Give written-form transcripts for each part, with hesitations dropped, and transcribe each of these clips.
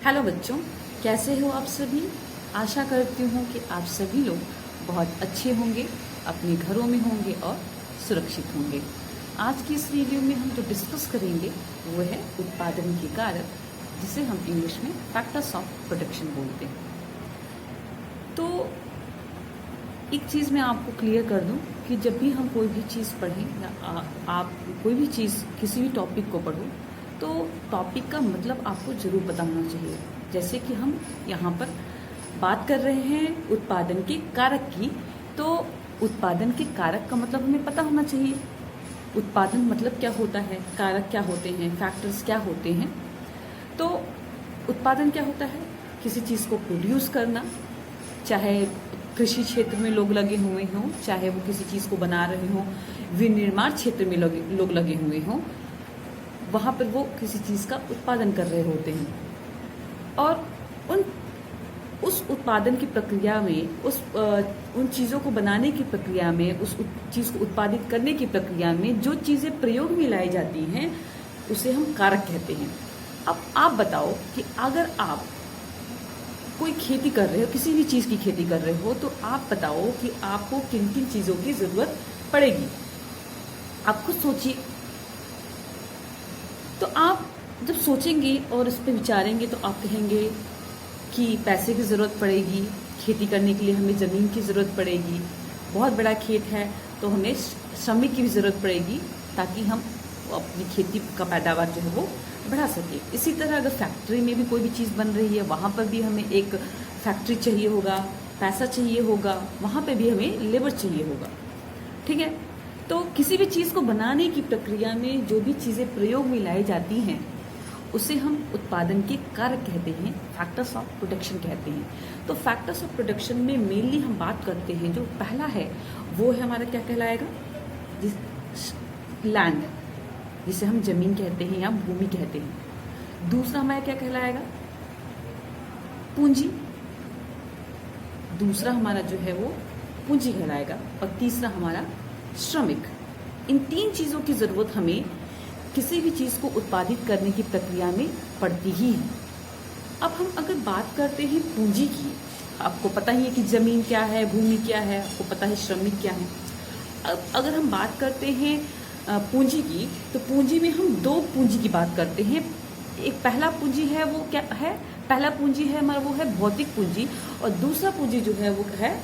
Hello बच्चों, कैसे हो आप सभी। आशा करती हूँ कि आप सभी लोग बहुत अच्छे होंगे, अपने घरों में होंगे और सुरक्षित होंगे। आज की इस वीडियो में हम जो डिस्कस करेंगे वो है उत्पादन के कारक, जिसे हम इंग्लिश में फैक्टर्स ऑफ प्रोडक्शन बोलते हैं। तो एक चीज़ मैं आपको क्लियर कर दूं कि जब भी हम कोई भी चीज़ पढ़ें या आप कोई भी चीज़ किसी भी टॉपिक को पढ़ो तो टॉपिक का मतलब आपको ज़रूर पता होना चाहिए। जैसे कि हम यहाँ पर बात कर रहे हैं उत्पादन के कारक की, तो उत्पादन के कारक का मतलब हमें पता होना चाहिए। उत्पादन मतलब क्या होता है, कारक क्या होते हैं, फैक्टर्स क्या होते हैं। तो उत्पादन क्या होता है, किसी चीज़ को प्रोड्यूस करना, चाहे कृषि क्षेत्र में लोग लगे हुए हों, चाहे वो किसी चीज़ को बना रहे हों, विनिर्माण क्षेत्र में लोग लगे हुए हों, वहाँ पर वो किसी चीज़ का उत्पादन कर रहे होते हैं। और उस उत्पादन की प्रक्रिया में, उन चीज़ों को बनाने की प्रक्रिया में, उस चीज़ को उत्पादित करने की प्रक्रिया में जो चीज़ें प्रयोग में लाई जाती हैं उसे हम कारक कहते हैं। अब आप बताओ कि अगर आप कोई खेती कर रहे हो, किसी भी चीज़ की खेती कर रहे हो, तो आप बताओ कि आपको किन किन चीज़ों की ज़रूरत पड़ेगी। आप खुद सोचिए। तो आप जब सोचेंगे और इस पर विचारेंगे तो आप कहेंगे कि पैसे की ज़रूरत पड़ेगी, खेती करने के लिए हमें ज़मीन की ज़रूरत पड़ेगी, बहुत बड़ा खेत है तो हमें श्रमिक की भी ज़रूरत पड़ेगी ताकि हम अपनी खेती का पैदावार जो है वो बढ़ा सके। इसी तरह अगर फैक्ट्री में भी कोई भी चीज़ बन रही है, वहाँ पर भी हमें एक फैक्ट्री चाहिए होगा, पैसा चाहिए होगा, वहाँ पे भी हमें लेबर चाहिए होगा। ठीक है। तो किसी भी चीज़ को बनाने की प्रक्रिया में जो भी चीज़ें प्रयोग में लाई जाती हैं उसे हम उत्पादन के कारक कहते हैं, फैक्टर्स ऑफ प्रोडक्शन कहते हैं। तो फैक्टर्स ऑफ प्रोडक्शन में मेनली हम बात करते हैं, जो पहला है वो है हमारा क्या कहलाएगा, लैंड, जिसे हम जमीन कहते हैं या भूमि कहते हैं। दूसरा हमारा क्या कहलाएगा, पूंजी। दूसरा हमारा जो है वो पूंजी कहलाएगा। और तीसरा हमारा श्रमिक। इन तीन चीज़ों की ज़रूरत हमें किसी भी चीज़ को उत्पादित करने की प्रक्रिया में पड़ती ही है। अब हम अगर बात करते हैं पूंजी की, आपको पता ही है कि ज़मीन क्या है, भूमि क्या है, आपको पता है श्रमिक क्या है। अब अगर हम बात करते हैं पूंजी की, तो पूंजी में हम दो पूंजी की बात करते हैं। एक पहला पूंजी है वो क्या है, पहला पूंजी है हमारा वो है भौतिक पूंजी, और दूसरा पूंजी जो है वो है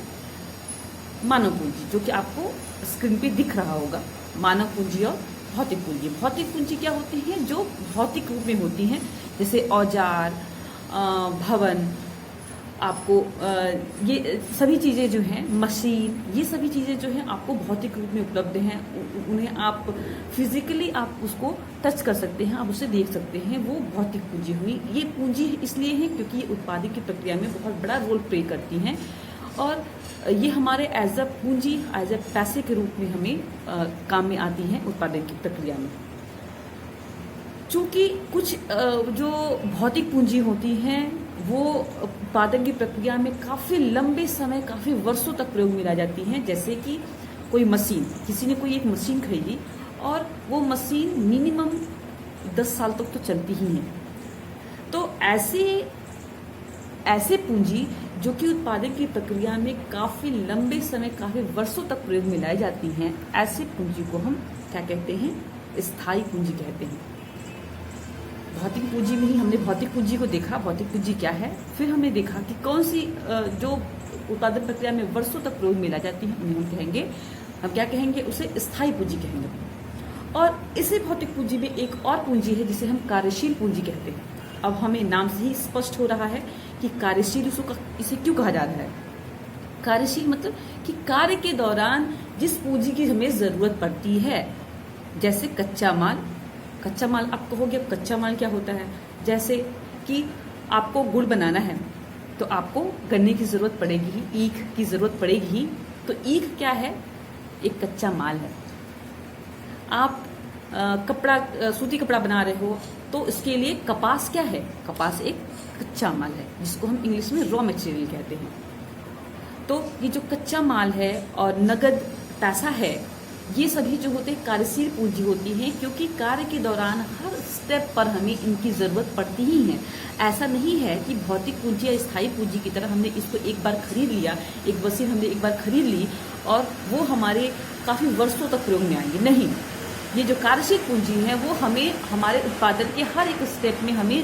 मानव पूंजी, जो कि आपको स्क्रीन पे दिख रहा होगा। मानव पूंजी और भौतिक पूंजी। भौतिक पूंजी क्या होती हैं, जो भौतिक रूप में होती हैं, जैसे औजार, भवन, आपको ये सभी चीज़ें जो हैं, मशीन, ये सभी चीज़ें जो हैं आपको भौतिक रूप में उपलब्ध हैं। उन्हें आप फिजिकली आप उसको टच कर सकते हैं, आप उसे देख सकते हैं, वो भौतिक पूंजी हुई। ये पूंजी इसलिए है क्योंकि ये उत्पादन की प्रक्रिया में बहुत बड़ा रोल प्ले करती हैं, और ये हमारे एज अ पूंजी, एज अ पैसे के रूप में हमें काम में आती हैं उत्पादन की प्रक्रिया में। चूँकि कुछ जो भौतिक पूंजी होती हैं वो उत्पादन की प्रक्रिया में काफ़ी लंबे समय, काफ़ी वर्षों तक प्रयोग में लाई जाती हैं। जैसे कि कोई मशीन, किसी ने कोई एक मशीन खरीदी और वो मशीन मिनिमम 10 साल तक तो चलती ही है। तो ऐसे पूंजी जो कि उत्पादन की प्रक्रिया में काफ़ी लंबे समय, काफ़ी वर्षों तक प्रयोग में लाई जाती हैं, ऐसे पूंजी को हम क्या कहते हैं, स्थायी पूंजी कहते हैं। भौतिक पूंजी में ही हमने भौतिक पूंजी को देखा, भौतिक पूंजी क्या है, फिर हमने देखा कि कौन सी जो उत्पादन प्रक्रिया में वर्षों तक प्रयोग में लाई जाती है उन्हें हम क्या कहेंगे, उसे स्थायी पूंजी कहेंगे। और इसी भौतिक पूंजी में एक और पूंजी है जिसे हम कार्यशील पूंजी कहते हैं। अब हमें नाम से ही स्पष्ट हो रहा है कि कार्यशील इसे क्यों कहा जा रहा है। कार्यशील मतलब कि कार्य के दौरान जिस पूंजी की हमें ज़रूरत पड़ती है, जैसे कच्चा माल। कच्चा माल आप कहोगे, अब कच्चा माल क्या होता है, जैसे कि आपको गुड़ बनाना है तो आपको गन्ने की ज़रूरत पड़ेगी ही, ईख की ज़रूरत पड़ेगी ही। तो ईख क्या है, एक कच्चा माल है। आप सूती कपड़ा बना रहे हो तो इसके लिए कपास क्या है, कपास एक कच्चा माल है, जिसको हम इंग्लिश में रॉ मटेरियल कहते हैं। तो ये जो कच्चा माल है और नगद पैसा है, ये सभी जो होते हैं कार्यशील पूंजी होती हैं, क्योंकि कार्य के दौरान हर स्टेप पर हमें इनकी ज़रूरत पड़ती ही है। ऐसा नहीं है कि भौतिक पूंजी या स्थायी पूंजी की तरह हमने इसको एक बार खरीद लिया, एक मशीन हमने एक बार खरीद ली और वो हमारे काफ़ी वर्षों तक प्रयोग में आएंगे। नहीं, ये जो कार्यशील पूंजी है वो हमें हमारे उत्पादन के हर एक स्टेप में हमें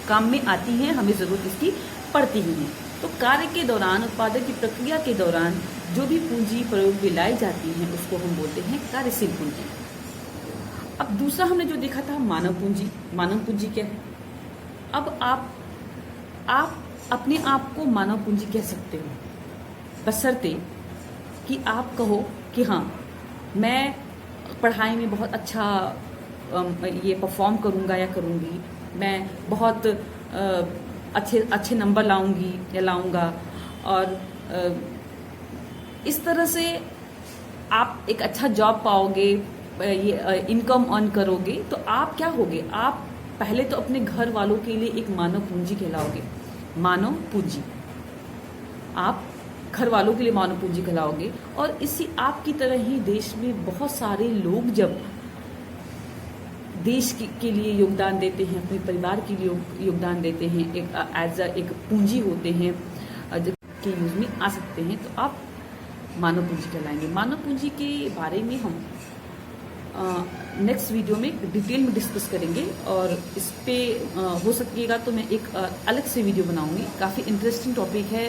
काम में आती है, हमें ज़रूरत इसकी पड़ती ही है। तो कार्य के दौरान, उत्पादन की प्रक्रिया के दौरान जो भी पूंजी प्रयोग में लाई जाती है उसको हम बोलते हैं कार्यशील पूंजी। अब दूसरा हमने जो देखा था मानव पूंजी। मानव पूंजी क्या है? अब आप अपने आप को मानव पूंजी कह सकते हो, बशर्ते कि आप कहो कि हाँ, मैं पढ़ाई में बहुत अच्छा ये परफॉर्म करूँगा या करूँगी, मैं बहुत अच्छे नंबर लाऊंगी या लाऊंगा, और इस तरह से आप एक अच्छा जॉब पाओगे, ये इनकम अर्न करोगे। तो आप क्या होगे? आप पहले तो अपने घर वालों के लिए एक मानव पूंजी कहलाओगे। मानव पूंजी, आप घर वालों के लिए मानव पूंजी कहलाओगे। और इसी आपकी तरह ही देश में बहुत सारे लोग जब देश के लिए योगदान देते हैं, अपने परिवार के लिए योगदान देते हैं, एक पूंजी होते हैं के यूज में आ सकते हैं, तो आप मानव पूंजी कहलाएंगे। मानव पूंजी के बारे में हम नेक्स्ट वीडियो में डिटेल में डिस्कस करेंगे, और इस पे हो सकेगा तो मैं एक अलग से वीडियो बनाऊंगी। काफ़ी इंटरेस्टिंग टॉपिक है।